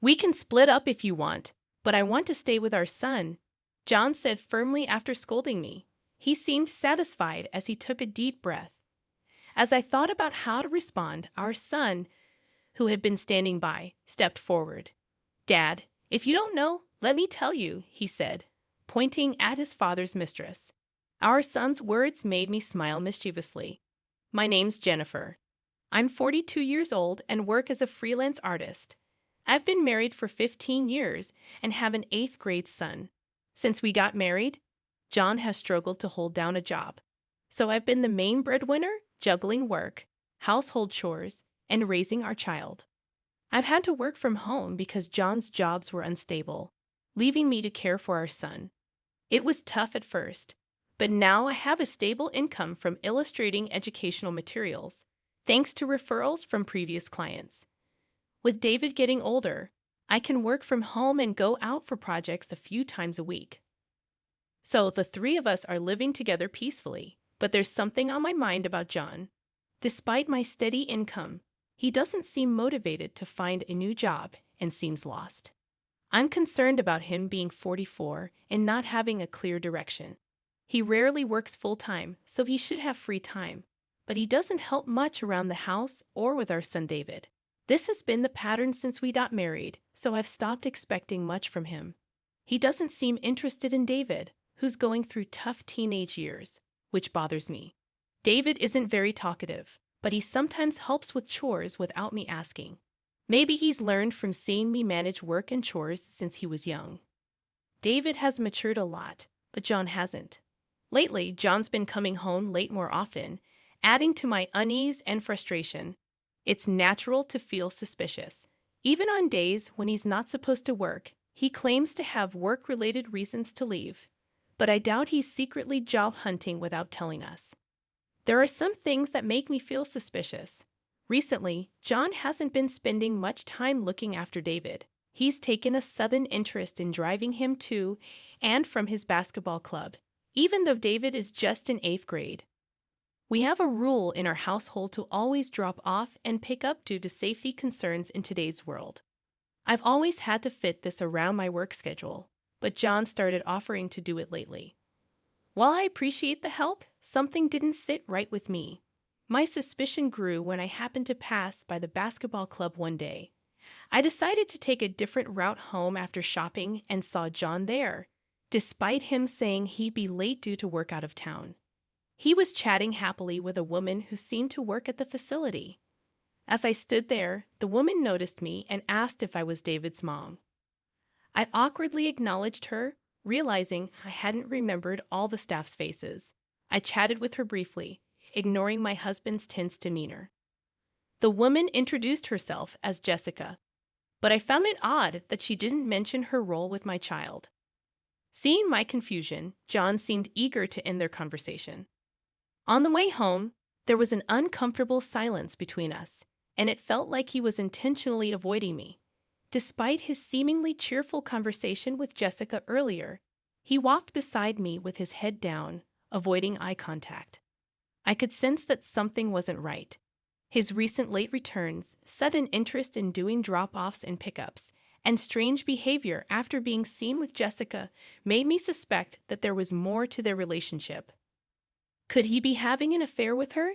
"We can split up if you want, but I want to stay with our son," John said firmly after scolding me. He seemed satisfied as he took a deep breath. As I thought about how to respond, our son, who had been standing by, stepped forward. "Dad, if you don't know, let me tell you," he said, pointing at his father's mistress. Our son's words made me smile mischievously. "My name's Jennifer. I'm 42 years old and work as a freelance artist. I've been married for 15 years and have an 8th grade son. Since we got married, John has struggled to hold down a job. So I've been the main breadwinner, juggling work, household chores, and raising our child. I've had to work from home because John's jobs were unstable, leaving me to care for our son. It was tough at first, but now I have a stable income from illustrating educational materials, thanks to referrals from previous clients. With David getting older, I can work from home and go out for projects a few times a week. So the three of us are living together peacefully, but there's something on my mind about John. Despite my steady income, he doesn't seem motivated to find a new job and seems lost. I'm concerned about him being 44 and not having a clear direction. He rarely works full-time, so he should have free time, but he doesn't help much around the house or with our son David. This has been the pattern since we got married, so I've stopped expecting much from him. He doesn't seem interested in David, who's going through tough teenage years, which bothers me. David isn't very talkative, but he sometimes helps with chores without me asking. Maybe he's learned from seeing me manage work and chores since he was young. David has matured a lot, but John hasn't. Lately, John's been coming home late more often, adding to my unease and frustration. It's natural to feel suspicious. Even on days when he's not supposed to work, he claims to have work-related reasons to leave. But I doubt he's secretly job hunting without telling us. There are some things that make me feel suspicious. Recently, John hasn't been spending much time looking after David. He's taken a sudden interest in driving him to and from his basketball club, even though David is just in 8th grade. We have a rule in our household to always drop off and pick up due to safety concerns in today's world. I've always had to fit this around my work schedule, but John started offering to do it lately. While I appreciate the help, something didn't sit right with me. My suspicion grew when I happened to pass by the basketball club one day. I decided to take a different route home after shopping and saw John there, despite him saying he'd be late due to work out of town. He was chatting happily with a woman who seemed to work at the facility. As I stood there, the woman noticed me and asked if I was David's mom. I awkwardly acknowledged her, realizing I hadn't remembered all the staff's faces. I chatted with her briefly, ignoring my husband's tense demeanor. The woman introduced herself as Jessica, but I found it odd that she didn't mention her role with my child. Seeing my confusion, John seemed eager to end their conversation. On the way home, there was an uncomfortable silence between us, and it felt like he was intentionally avoiding me. Despite his seemingly cheerful conversation with Jessica earlier, he walked beside me with his head down, avoiding eye contact. I could sense that something wasn't right. His recent late returns, sudden interest in doing drop-offs and pickups, and strange behavior after being seen with Jessica made me suspect that there was more to their relationship. Could he be having an affair with her?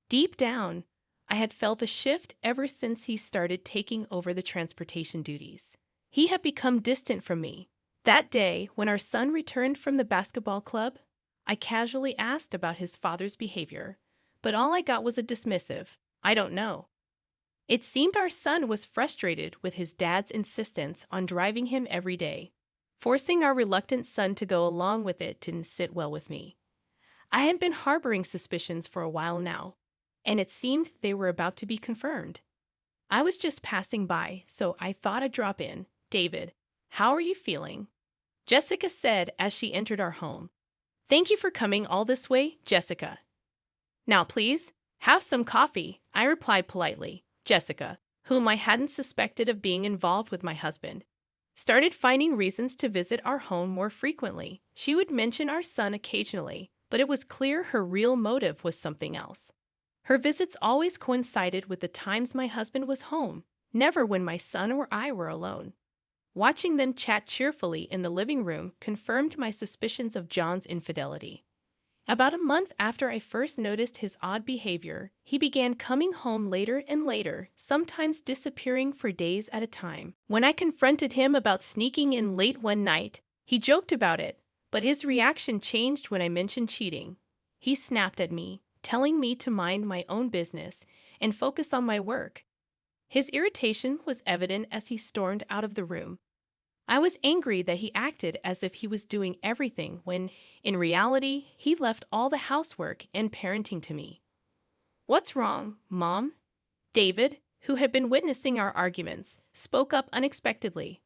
Deep down, I had felt a shift ever since he started taking over the transportation duties. He had become distant from me. That day, when our son returned from the basketball club, I casually asked about his father's behavior, but all I got was a dismissive, "I don't know." It seemed our son was frustrated with his dad's insistence on driving him every day. Forcing our reluctant son to go along with it didn't sit well with me. I had been harboring suspicions for a while now, and it seemed they were about to be confirmed. I was just passing by, so I thought I'd drop in. "David, how are you feeling?" Jessica said as she entered our home. "Thank you for coming all this way, Jessica." "Now please, have some coffee," I replied politely. Jessica, whom I hadn't suspected of being involved with my husband, started finding reasons to visit our home more frequently. She would mention our son occasionally, but it was clear her real motive was something else. Her visits always coincided with the times my husband was home, never when my son or I were alone. Watching them chat cheerfully in the living room confirmed my suspicions of John's infidelity. About a month after I first noticed his odd behavior, he began coming home later and later, sometimes disappearing for days at a time. When I confronted him about sneaking in late one night, he joked about it, but his reaction changed when I mentioned cheating. He snapped at me, telling me to mind my own business and focus on my work. His irritation was evident as he stormed out of the room. I was angry that he acted as if he was doing everything when, in reality, he left all the housework and parenting to me. "What's wrong, Mom?" David, who had been witnessing our arguments, spoke up unexpectedly.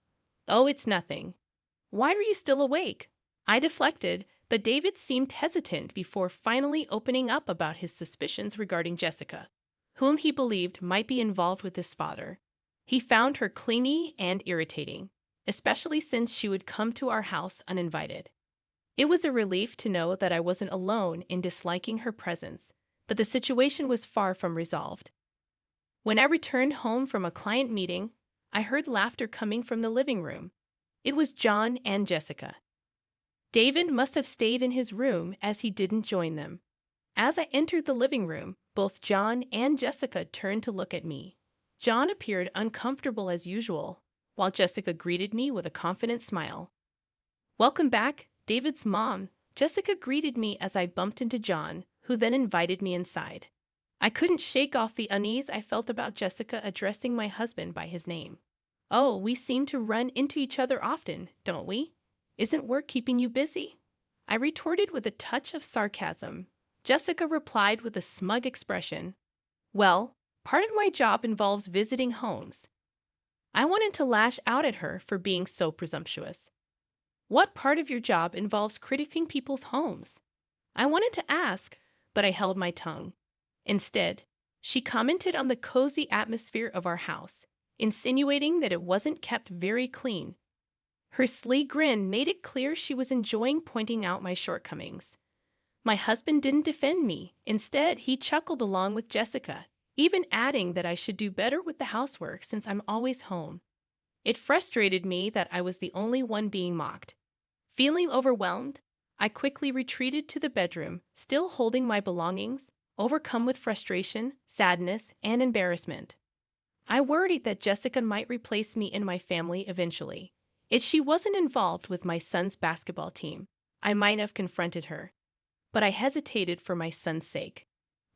"Oh, it's nothing. Why are you still awake?" I deflected, but David seemed hesitant before finally opening up about his suspicions regarding Jessica, whom he believed might be involved with his father. He found her clingy and irritating, especially since she would come to our house uninvited. It was a relief to know that I wasn't alone in disliking her presence, but the situation was far from resolved. When I returned home from a client meeting, I heard laughter coming from the living room. It was John and Jessica. David must have stayed in his room as he didn't join them. As I entered the living room, both John and Jessica turned to look at me. John appeared uncomfortable as usual, while Jessica greeted me with a confident smile. "Welcome back, David's mom," Jessica greeted me as I bumped into John, who then invited me inside. I couldn't shake off the unease I felt about Jessica addressing my husband by his name. "Oh, we seem to run into each other often, don't we? Isn't work keeping you busy?" I retorted with a touch of sarcasm. Jessica replied with a smug expression. "Well, part of my job involves visiting homes." I wanted to lash out at her for being so presumptuous. "What part of your job involves critiquing people's homes?" I wanted to ask, but I held my tongue. Instead, she commented on the cozy atmosphere of our house, insinuating that it wasn't kept very clean. Her sly grin made it clear she was enjoying pointing out my shortcomings. My husband didn't defend me. Instead, he chuckled along with Jessica, even adding that I should do better with the housework since I'm always home. It frustrated me that I was the only one being mocked. Feeling overwhelmed, I quickly retreated to the bedroom, still holding my belongings, overcome with frustration, sadness, and embarrassment. I worried that Jessica might replace me in my family eventually. If she wasn't involved with my son's basketball team, I might have confronted her. But I hesitated for my son's sake.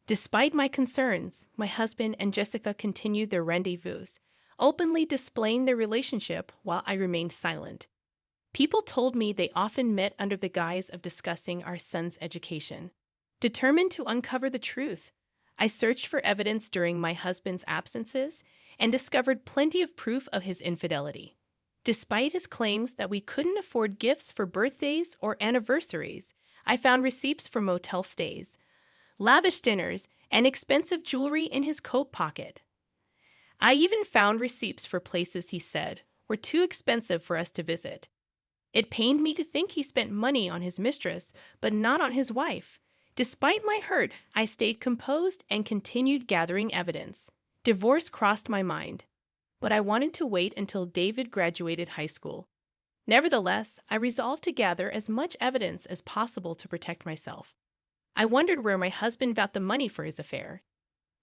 Despite my concerns, my husband and Jessica continued their rendezvous, openly displaying their relationship while I remained silent. People told me they often met under the guise of discussing our son's education. Determined to uncover the truth, I searched for evidence during my husband's absences and discovered plenty of proof of his infidelity. Despite his claims that we couldn't afford gifts for birthdays or anniversaries, I found receipts for motel stays, lavish dinners, and expensive jewelry in his coat pocket. I even found receipts for places he said were too expensive for us to visit. It pained me to think he spent money on his mistress, but not on his wife. Despite my hurt, I stayed composed and continued gathering evidence. Divorce crossed my mind, but I wanted to wait until David graduated high school. Nevertheless, I resolved to gather as much evidence as possible to protect myself. I wondered where my husband got the money for his affair.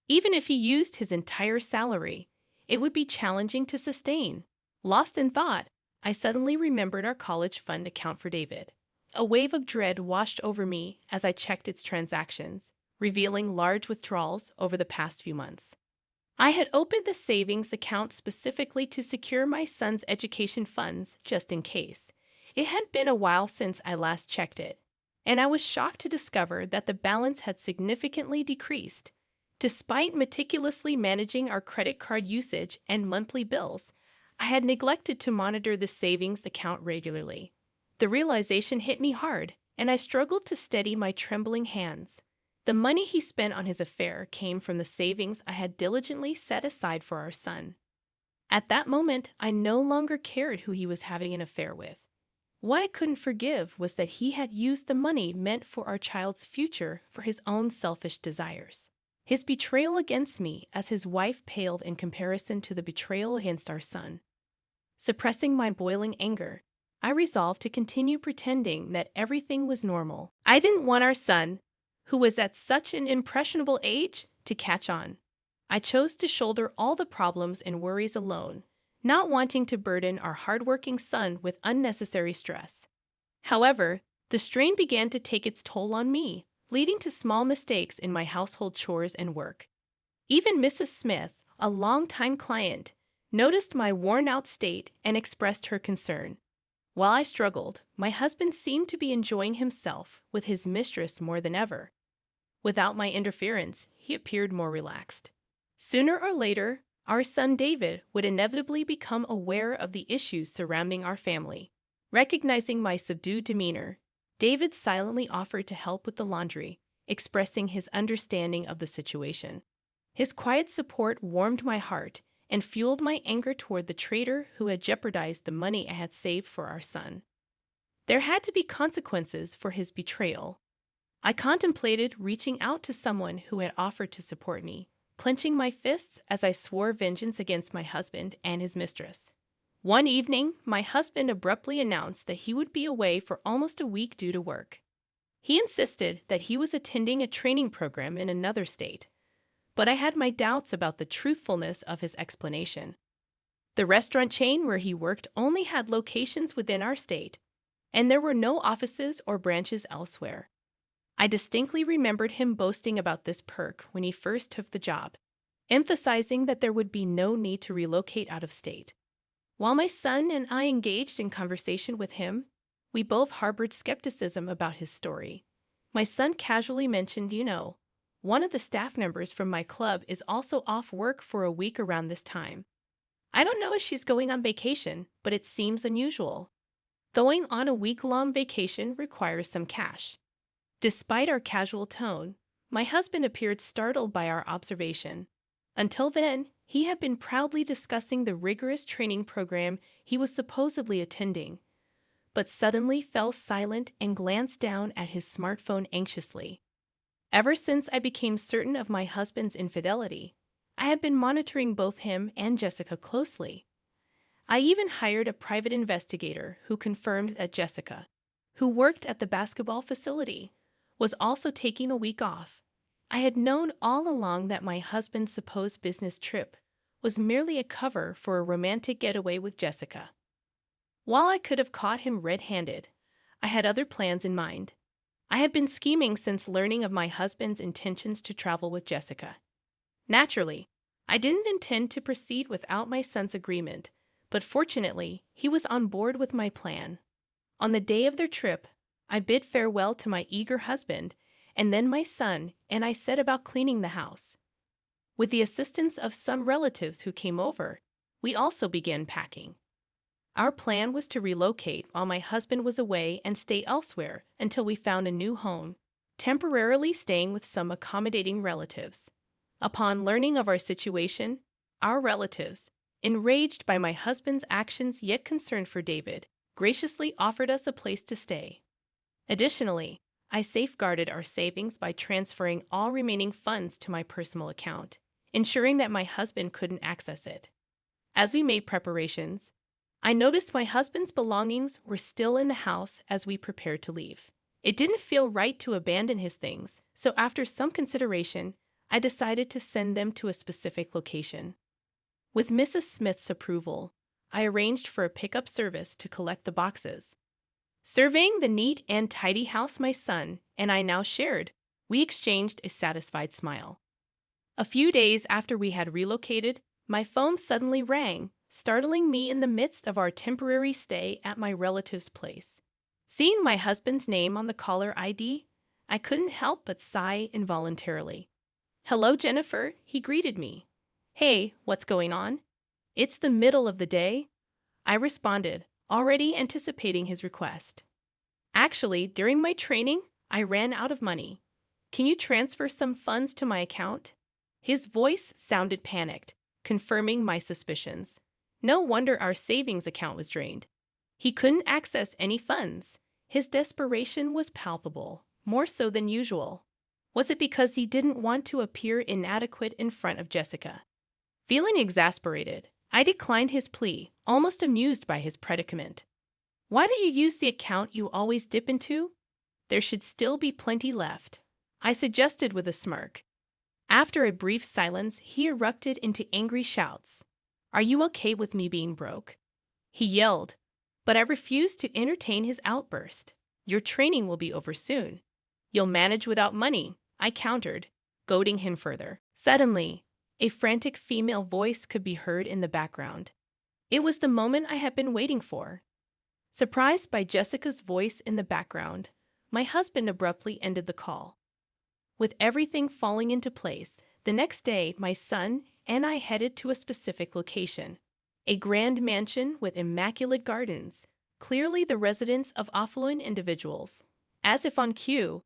Even if he used his entire salary, it would be challenging to sustain. Lost in thought, I suddenly remembered our college fund account for David. A wave of dread washed over me as I checked its transactions, revealing large withdrawals over the past few months. I had opened the savings account specifically to secure my son's education funds just in case. It had been a while since I last checked it, and I was shocked to discover that the balance had significantly decreased. Despite meticulously managing our credit card usage and monthly bills, I had neglected to monitor the savings account regularly. The realization hit me hard, and I struggled to steady my trembling hands. The money he spent on his affair came from the savings I had diligently set aside for our son. At that moment, I no longer cared who he was having an affair with. What I couldn't forgive was that he had used the money meant for our child's future for his own selfish desires. His betrayal against me as his wife paled in comparison to the betrayal against our son. Suppressing my boiling anger, I resolved to continue pretending that everything was normal. I didn't want our son, who was at such an impressionable age, to catch on. I chose to shoulder all the problems and worries alone, not wanting to burden our hardworking son with unnecessary stress. However, the strain began to take its toll on me, leading to small mistakes in my household chores and work. Even Mrs. Smith, a longtime client, noticed my worn-out state and expressed her concern. While I struggled, my husband seemed to be enjoying himself with his mistress more than ever. Without my interference, he appeared more relaxed. Sooner or later, our son David would inevitably become aware of the issues surrounding our family. Recognizing my subdued demeanor, David silently offered to help with the laundry, expressing his understanding of the situation. His quiet support warmed my heart and fueled my anger toward the traitor who had jeopardized the money I had saved for our son. There had to be consequences for his betrayal. I contemplated reaching out to someone who had offered to support me, clenching my fists as I swore vengeance against my husband and his mistress. One evening, my husband abruptly announced that he would be away for almost a week due to work. He insisted that he was attending a training program in another state, but I had my doubts about the truthfulness of his explanation. The restaurant chain where he worked only had locations within our state, and there were no offices or branches elsewhere. I distinctly remembered him boasting about this perk when he first took the job, emphasizing that there would be no need to relocate out of state. While my son and I engaged in conversation with him, we both harbored skepticism about his story. My son casually mentioned, one of the staff members from my club is also off work for a week around this time. I don't know if she's going on vacation, but it seems unusual. Going on a week-long vacation requires some cash. Despite our casual tone, my husband appeared startled by our observation. Until then, he had been proudly discussing the rigorous training program he was supposedly attending, but suddenly fell silent and glanced down at his smartphone anxiously. Ever since I became certain of my husband's infidelity, I had been monitoring both him and Jessica closely. I even hired a private investigator who confirmed that Jessica, who worked at the basketball facility, was also taking a week off. I had known all along that my husband's supposed business trip was merely a cover for a romantic getaway with Jessica. While I could have caught him red-handed, I had other plans in mind. I had been scheming since learning of my husband's intentions to travel with Jessica. Naturally, I didn't intend to proceed without my son's agreement, but fortunately, he was on board with my plan. On the day of their trip, I bid farewell to my eager husband, and then my son and I set about cleaning the house. With the assistance of some relatives who came over, we also began packing. Our plan was to relocate while my husband was away and stay elsewhere until we found a new home, temporarily staying with some accommodating relatives. Upon learning of our situation, our relatives, enraged by my husband's actions yet concerned for David, graciously offered us a place to stay. Additionally, I safeguarded our savings by transferring all remaining funds to my personal account, ensuring that my husband couldn't access it. As we made preparations, I noticed my husband's belongings were still in the house as we prepared to leave. It didn't feel right to abandon his things, so after some consideration, I decided to send them to a specific location. With Mrs. Smith's approval, I arranged for a pickup service to collect the boxes. Surveying the neat and tidy house my son and I now shared, we exchanged a satisfied smile. A few days after we had relocated, my phone suddenly rang, startling me in the midst of our temporary stay at my relative's place. Seeing my husband's name on the caller ID, I couldn't help but sigh involuntarily. "Hello, Jennifer," he greeted me. "Hey, what's going on?" "It's the middle of the day," I responded, already anticipating his request. "Actually, during my training, I ran out of money. Can you transfer some funds to my account?" His voice sounded panicked, confirming my suspicions. No wonder our savings account was drained. He couldn't access any funds. His desperation was palpable, more so than usual. Was it because he didn't want to appear inadequate in front of Jessica? Feeling exasperated, I declined his plea, almost amused by his predicament. Why do you use the account you always dip into? There should still be plenty left, I suggested with a smirk. After a brief silence, he erupted into angry shouts. Are you okay with me being broke? He yelled, but I refused to entertain his outburst. Your training will be over soon. You'll manage without money, I countered, goading him further. Suddenly, a frantic female voice could be heard in the background. It was the moment I had been waiting for. Surprised by Jessica's voice in the background, my husband abruptly ended the call. With everything falling into place, the next day my son and I headed to a specific location. A grand mansion with immaculate gardens, clearly the residence of affluent individuals. As if on cue,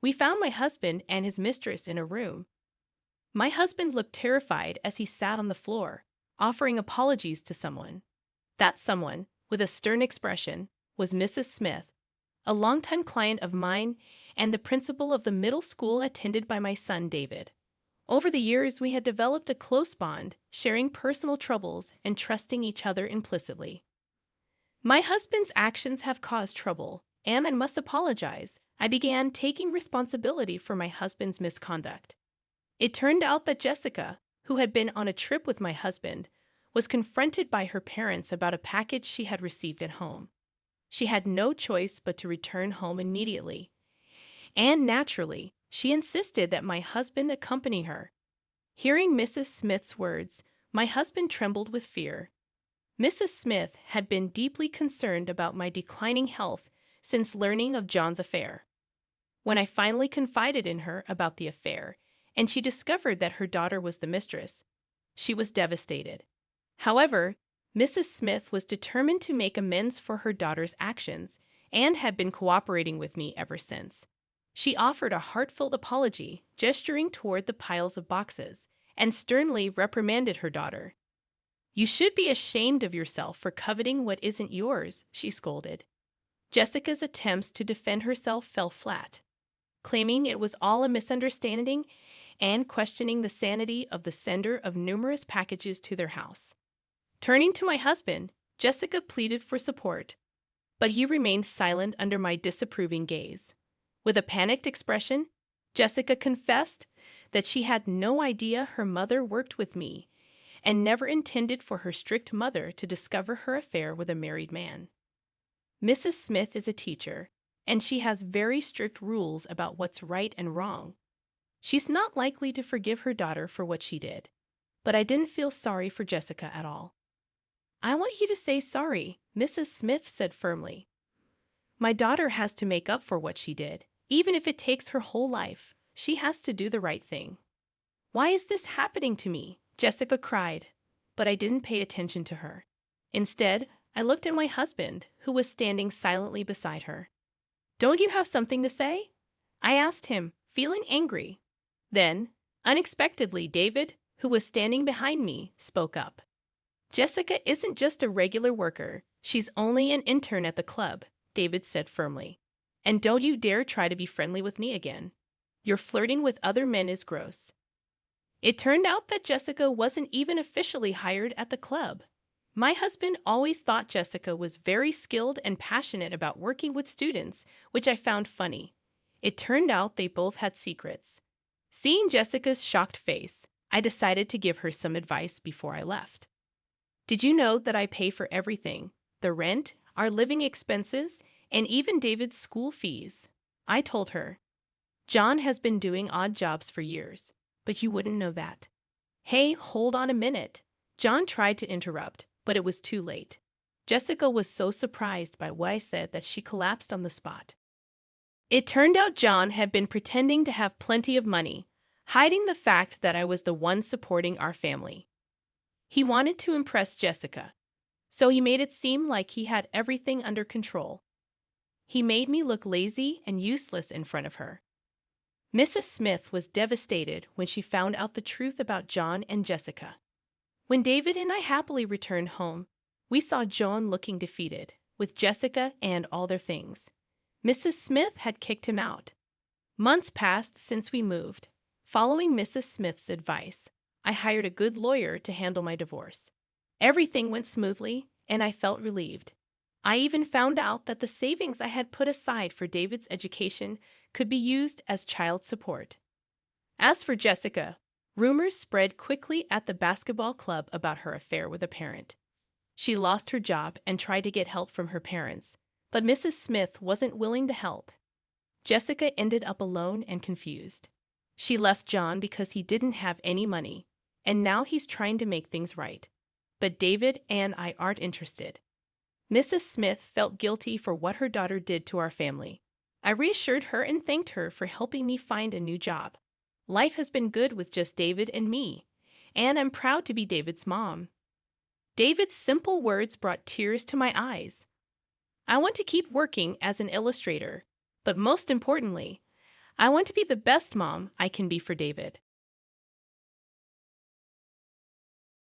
we found my husband and his mistress in a room. My husband looked terrified as he sat on the floor, offering apologies to someone. That someone, with a stern expression, was Mrs. Smith, a longtime client of mine and the principal of the middle school attended by my son David. Over the years, we had developed a close bond, sharing personal troubles and trusting each other implicitly. My husband's actions have caused trouble, and I must apologize. I began taking responsibility for my husband's misconduct. It turned out that Jessica, who had been on a trip with my husband, was confronted by her parents about a package she had received at home. She had no choice but to return home immediately. And naturally, she insisted that my husband accompany her. Hearing Mrs. Smith's words, my husband trembled with fear. Mrs. Smith had been deeply concerned about my declining health since learning of John's affair. When I finally confided in her about the affair, and she discovered that her daughter was the mistress, she was devastated. However, Mrs. Smith was determined to make amends for her daughter's actions and had been cooperating with me ever since. She offered a heartfelt apology, gesturing toward the piles of boxes, and sternly reprimanded her daughter. You should be ashamed of yourself for coveting what isn't yours, she scolded. Jessica's attempts to defend herself fell flat, claiming it was all a misunderstanding and questioning the sanity of the sender of numerous packages to their house. Turning to my husband, Jessica pleaded for support, but he remained silent under my disapproving gaze. With a panicked expression, Jessica confessed that she had no idea her mother worked with me and never intended for her strict mother to discover her affair with a married man. Mrs. Smith is a teacher, and she has very strict rules about what's right and wrong. She's not likely to forgive her daughter for what she did, but I didn't feel sorry for Jessica at all. I want you to say sorry, Mrs. Smith said firmly. My daughter has to make up for what she did. Even if it takes her whole life, she has to do the right thing. Why is this happening to me? Jessica cried, but I didn't pay attention to her. Instead, I looked at my husband, who was standing silently beside her. Don't you have something to say? I asked him, feeling angry. Then, unexpectedly, David, who was standing behind me, spoke up. Jessica isn't just a regular worker. She's only an intern at the club, David said firmly. And don't you dare try to be friendly with me again. Your flirting with other men is gross. It turned out that Jessica wasn't even officially hired at the club. My husband always thought Jessica was very skilled and passionate about working with students, which I found funny. It turned out they both had secrets. Seeing Jessica's shocked face, I decided to give her some advice before I left. Did you know that I pay for everything? The rent, our living expenses, and even David's school fees. I told her. John has been doing odd jobs for years, but you wouldn't know that. Hey, hold on a minute. John tried to interrupt, but it was too late. Jessica was so surprised by what I said that she collapsed on the spot. It turned out John had been pretending to have plenty of money, hiding the fact that I was the one supporting our family. He wanted to impress Jessica, so he made it seem like he had everything under control. He made me look lazy and useless in front of her. Mrs. Smith was devastated when she found out the truth about John and Jessica. When David and I happily returned home, we saw John looking defeated, with Jessica and all their things. Mrs. Smith had kicked him out. Months passed since we moved. Following Mrs. Smith's advice, I hired a good lawyer to handle my divorce. Everything went smoothly, and I felt relieved. I even found out that the savings I had put aside for David's education could be used as child support. As for Jessica, rumors spread quickly at the basketball club about her affair with a parent. She lost her job and tried to get help from her parents, but Mrs. Smith wasn't willing to help. Jessica ended up alone and confused. She left John because he didn't have any money, and now he's trying to make things right. But David and I aren't interested. Mrs. Smith felt guilty for what her daughter did to our family. I reassured her and thanked her for helping me find a new job. Life has been good with just David and me, and I'm proud to be David's mom. David's simple words brought tears to my eyes. I want to keep working as an illustrator, but most importantly, I want to be the best mom I can be for David.